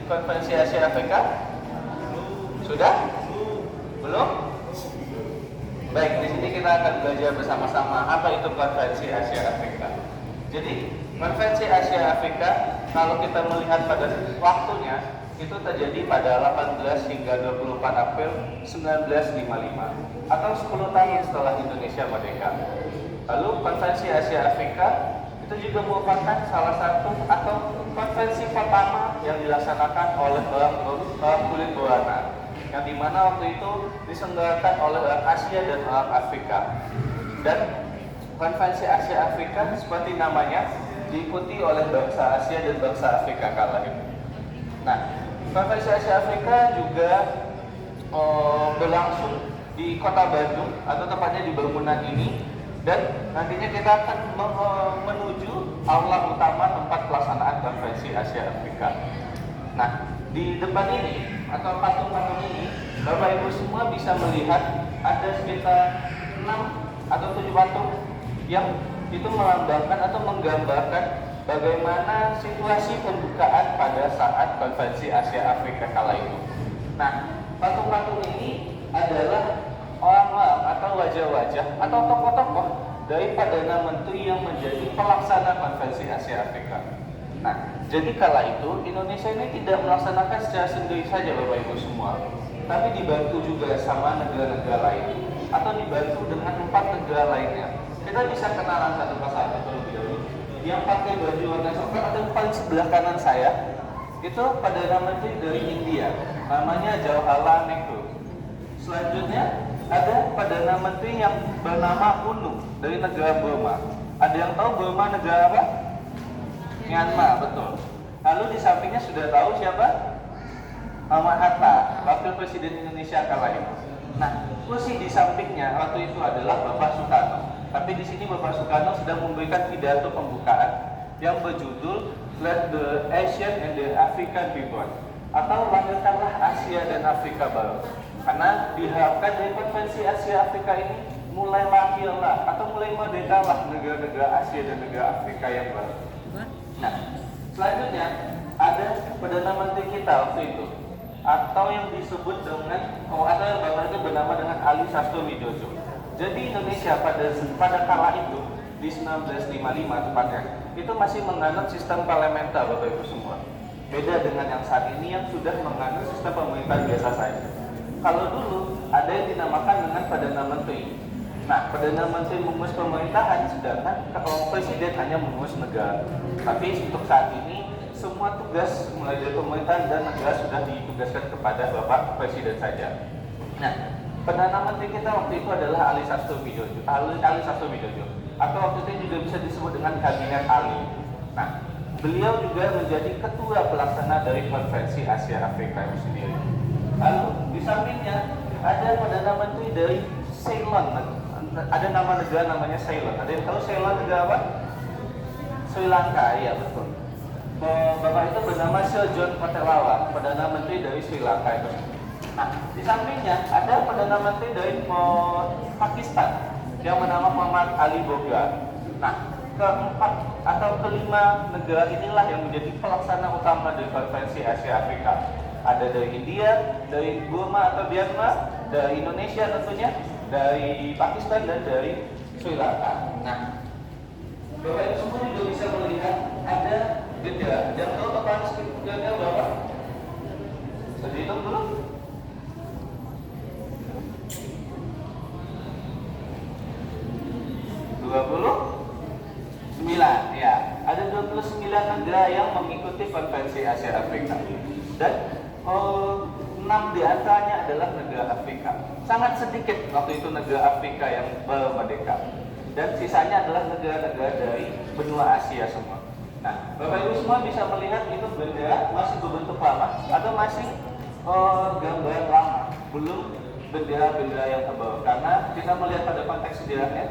Konferensi Asia Afrika? Sudah? Belum? Baik, di sini kita akan belajar bersama-sama apa itu Konferensi Asia Afrika. Jadi, Konferensi Asia Afrika kalau kita melihat pada waktunya itu terjadi pada 18 hingga 24 April 1955 atau 10 tahun setelah Indonesia merdeka. Lalu Konferensi Asia Afrika itu juga merupakan salah satu atau konferensi pertama yang dilaksanakan oleh orang kulit berwarna, yang dimana waktu itu diselenggarakan oleh orang Asia dan orang Afrika. Dan Konferensi Asia Afrika seperti namanya diikuti oleh bangsa Asia dan bangsa Afrika kala itu. Nah, Konferensi Asia Afrika juga berlangsung di Kota Bandung atau tepatnya di bangunan ini, dan nantinya kita akan menuju aula utama tempat pelaksanaan Konferensi Asia Afrika. Nah, di depan ini atau patung-patung ini, Bapak Ibu semua bisa melihat ada sekitar 6 atau 7 patung yang itu melambangkan atau menggambarkan bagaimana situasi pembukaan pada saat Konferensi Asia Afrika kala itu. Nah, patung-patung ini adalah orang-orang atau wajah-wajah atau tokoh-tokoh dari Perdana Menteri yang menjadi pelaksana Konferensi Asia Afrika. Nah, jadi kala itu Indonesia ini tidak melaksanakan secara sendiri saja Bapak Ibu semua, tapi dibantu juga sama negara-negara lain atau dibantu dengan 4 negara lainnya. Kita bisa kenalan satu persatu terlebih dahulu. Yang pakai baju warna coklat ada paling sebelah kanan saya, itu Perdana Menteri dari India, namanya Jawaharlal Nehru. Selanjutnya ada Perdana Menteri yang bernama UNU dari negara Burma. Ada yang tahu Burma negara apa? Myanmar, betul. Lalu di sampingnya sudah tahu siapa? Muhammad Hatta, Wakil Presiden Indonesia kala itu. Nah, kursi di sampingnya waktu itu adalah Bapak Soekarno. Tapi di sini Bapak Soekarno sedang memberikan pidato pembukaan yang berjudul Let the Asian and the African Be Born, atau lahirkanlah Asia dan Afrika baru. Karena diharapkan dari Konferensi Asia Afrika ini mulai lahirlah atau mulai merdekalah negara-negara Asia dan negara Afrika yang baru. Nah, selanjutnya ada Perdana Menteri kita waktu itu, atau yang disebut dengan atau Bapak itu bernama dengan Ali Sastro Widodo. Jadi Indonesia pada kala itu di 1955 tepatnya itu masih menganut sistem parlementer Bapak Ibu semua. Beda dengan yang saat ini yang sudah menganut sistem pemerintahan biasa saja. Kalau dulu ada yang dinamakan dengan Perdana Menteri. Nah, Perdana Menteri mengurus pemerintahan, sedangkan kalau Presiden hanya mengurus negara. Tapi untuk saat ini semua tugas mulai dari pemerintahan dan negara sudah ditugaskan kepada Bapak Presiden saja. Nah, Perdana Menteri kita waktu itu adalah Ali Sastro Widodo, atau waktu itu juga bisa disebut dengan Kabinet Ali. Nah, beliau juga menjadi ketua pelaksana dari Konferensi Asia Afrika itu sendiri. Lalu di sampingnya ada Perdana Menteri dari Ceylon. Ada nama negara namanya Ceylon. Ada yang tahu Ceylon negara apa? Sri Lanka, iya betul. Bapak itu bernama Sir John Patelawa, Perdana Menteri dari Sri Lanka itu. Nah, di sampingnya ada Perdana Menteri dari Pakistan yang bernama Muhammad Ali Boga. Nah, keempat atau kelima negara inilah yang menjadi pelaksana utama dari Konferensi Asia Afrika. Ada dari India, dari Burma atau Myanmar, dari Indonesia tentunya, dari Pakistan dan dari Sri Lanka. Nah, Bapak Ibu semua juga bisa melihat ada bendera. Yang tahu total bendera berapa? Bisa dihitung dulu. 29, ya. Ada 29 negara yang mengikuti Konferensi Asia Afrika. Dan 6 diantaranya adalah negara Afrika. Sangat sedikit waktu itu negara Afrika yang baru merdeka. Dan sisanya adalah negara-negara dari benua Asia semua. Nah, Bapak Ibu semua bisa melihat itu bendera masih berbentuk lama atau masih gambar lama, belum bendera-bendera yang terbaru. Karena kita melihat pada konteks sejarahnya,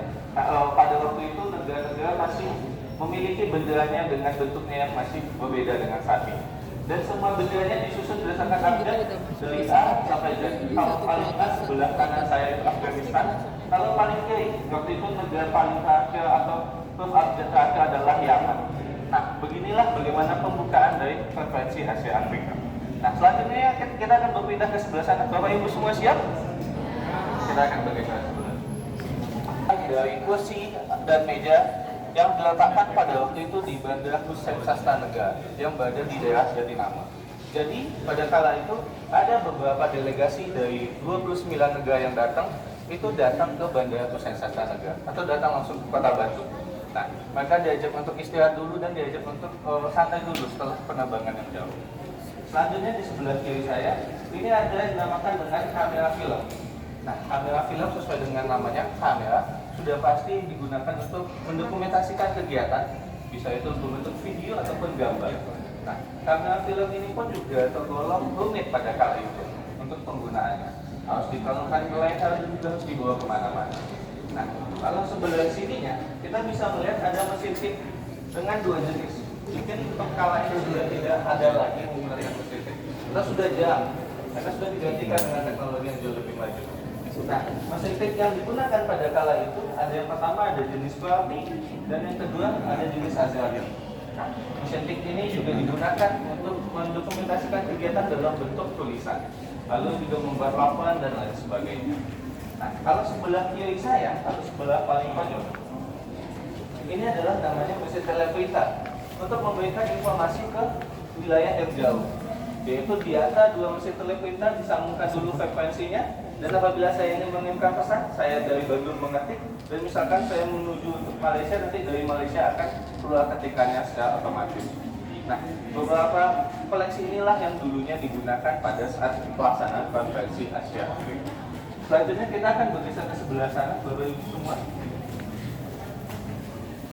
pada waktu itu negara-negara masih memiliki benderanya dengan bentuknya yang masih berbeda dengan saat ini. Dan semua benderanya disusun berdasarkan abjad dari A sampai Z. Kalau paling A sebelah kanan saya itu Afghanistan, kalau paling kiri waktu itu negara paling terakhir atau abjad terakhir adalah Yaman. Nah, beginilah bagaimana pembukaan dari Konferensi Asia Afrika. Nah, selanjutnya kita akan berpindah ke sebelah sana. Bapak Ibu semua siap? Kita akan bergeser ke sebelah. Dari kursi dan meja yang diletakkan pada waktu itu di Bandara Hussein Sastra Negara yang berada di daerah Jatinangor. Jadi pada kala itu ada beberapa delegasi dari 29 negara yang datang ke Bandara Hussein Sastra Negara atau datang langsung ke Kota Batu. Nah, mereka diajak untuk istirahat dulu dan diajak untuk santai dulu setelah penerbangan yang jauh. Selanjutnya di sebelah kiri saya, ini ada yang dinamakan dengan kamera film. Nah, kamera film sesuai dengan namanya kamera sudah pasti digunakan untuk mendokumentasikan kegiatan, bisa itu berbentuk video ataupun gambar. Nah, kamera film ini pun juga tergolong rumit pada kala itu untuk penggunaannya. Harus dikalungkan ke leher dan juga harus dibawa kemana-mana. Nah, kalau sebelah sininya kita bisa melihat ada mesin tik dengan dua jenis. Mungkin untuk kala itu sudah tidak ada lagi menggunakan mesin tik. Kita sudah jarang, karena sudah digantikan dengan teknologi yang jauh lebih maju. Nah, mesin tik yang digunakan pada kala itu ada yang pertama ada jenis Berarti dan yang kedua ada jenis Azrael. Nah, mesin tik ini juga digunakan untuk mendokumentasikan kegiatan dalam bentuk tulisan, lalu juga membuat laporan dan lain sebagainya. Nah, kalau sebelah kiri saya atau sebelah paling pojok, ini adalah namanya mesin teleprinter untuk memberikan informasi ke wilayah yang jauh. Yaitu di antara dua mesin teleprinter disambungkan dulu frekuensinya, dan apabila saya ingin mengirimkan pesan, saya dari Bandung mengetik, dan misalkan saya menuju untuk Malaysia, nanti dari Malaysia akan keluar ketikannya secara otomatis. Nah, beberapa koleksi inilah yang dulunya digunakan pada saat pelaksanaan konferensi Asia Afrika. Selanjutnya kita akan bergeser ke sebelah sana, Bapak Ibu semua.